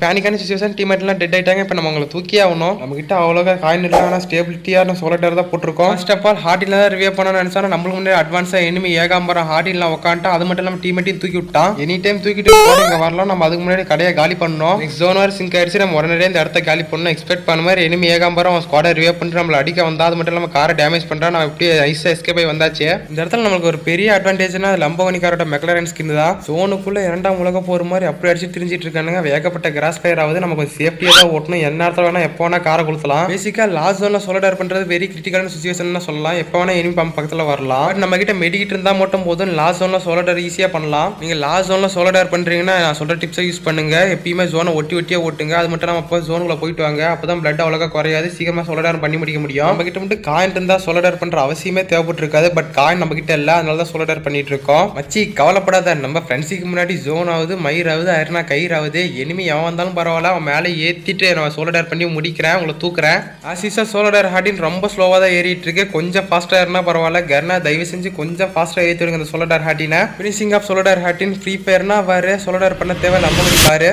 பேனிக்கான situation demat எல்லாம் dead ஆயிட்டாங்க. இப்போ நம்ம உங்களை தூக்கி ஆகணும். நம்ம கிட்ட அவ்வளோக்கா காயின் இல்லை, ஆனால் ஸ்டேபிலிட்டியான சோலர் தான் போட்டிருக்கோம். ஃபர்ஸ்ட் ஆஃப் ஆல் ஹார்டில் தான் ரிவ்யூ பண்ணணும்னு நினைச்சா நம்மளுக்கு முன்னாடி அட்வான்ஸாக எனிமி ஏகாம்பரம் ஹார்டிலாம் உட்காந்துட்டு அது மட்டும் இல்லாமல் டீமேட்டையும் தூக்கி விட்டான். எனி டைம் தூக்கிட்டு இங்கே வரலாம். நம்ம அதுக்கு முன்னாடி கடையை காலி பண்ணணும். நெக்ஸ்ட் ஜோன் வரை சிங்க் ஆயிடுச்சு. நம்ம உடனே இந்த இடத்த காலி பண்ணணும். எக்ஸ்பெக்ட் பண்ண மாதிரி எனிமி ஏகாம்பரம் அவன் ஸ்குவாடை ரிவ்யூ பண்ணிட்டு நம்மளை அடிக்க வந்தா. அது மட்டும் இல்லாமல் காரை டேமேஜ் பண்ணுறா. நம்ம இப்படியே ஐஸாக எஸ்கேப் ஆகி வந்தாச்சு. இந்த இடத்துல நம்மளுக்கு ஒரு பெரிய அட்வான்டேஜ்னா லம்பவனிக்காரோட மெக்லரன் ஸ்கின் தான். ஜோனுக்குள்ள இரண்டாம் உலக போற மாதிரி அப்படி அடிச்சு திரிஞ்சிட்டு இருக்கானுங்க. வேகப்பட்ட கிராஸ் ஃபயர் ஆகுது. நம்ம கொஞ்சம் சேஃப்டியாக தான் ஓட்டணும். என்ன இடத்துல வேணா எப்போ வேணா காரை கொடுத்தலாம். பேசிக்கா லாஸ்ட் ஜோன்ல சோலோடர் பண்றது வெரி கிரிட்டிக்கலான சிச்சுவேஷன் சொல்லலாம். எப்போ வேணா எனிமி பம்ப் பக்கத்தில் வரலாம். பட் நம்ம கிட்ட மெடிக்கிட்டு இருந்தா மட்டும் போதும். லாஸ்ட் ஜோன்ல சோலோடர் ஈஸியா பண்ணலாம். நீங்க லாஸ்ட் ஜோன்ல சோலோடர் பண்றீங்கன்னா நான் சொல்ற டிப்ஸை யூஸ் பண்ணுங்க. எப்பயுமே ஜோனை ஒட்டியே ஓட்டுங்க. அது மட்டும் நம்ம இப்போ ஜோனுக்குள்ள போயிட்டு வாங்க. அப்பதான் பிளட் அவ்வளோக்கா குறையாது. சீக்கிரமா சோலோடர் பண்ணி முடிக்க முடியும். நம்ம கிட்ட மட்டும் காயின் இருந்தா சோலோடர் பண்ற அவசியமே தேவைப்பட்டு இருக்காது. பட் காயின் நம்ம கிட்ட இல்ல, அதனால தான் சோலோடர் பண்ணிட்டு இருக்கோம். மச்சி கவலைப்படாத. நம்ம ஃப்ரெண்ட்ஸுக்கு முன்னாடி ஜோன் ஆகுது, மயிர் ஆகுது, அயர்னா கயிறு ஆகுது. எனிமி எவன் வந்தாலும் பரவாயில்ல, அவன் மேலே ஏற்றிட்டு நான் சோலோடர் பண்ணி முடிக்கிறேன். உங்களை தூக்குறேன். ஆசிஸா சோலோடர் ஹார்டின் ரொம்ப ஸ்லோவாக தான் ஏறிட்டு இருக்கு. கொஞ்சம் ஃபாஸ்ட்டாக இருந்தால் பரவாயில்ல. கர்னா தயவு செஞ்சு கொஞ்சம் ஃபாஸ்ட்டாக ஏற்றி விடுங்க அந்த சோலோடர் ஹார்டினை. ஃபினிஷிங் ஆஃப் சோலோடர் ஹார்டின் ஃப்ரீ ஃபயர்னா வர சோலோடர் பண்ண தேவை நம்ம பாரு.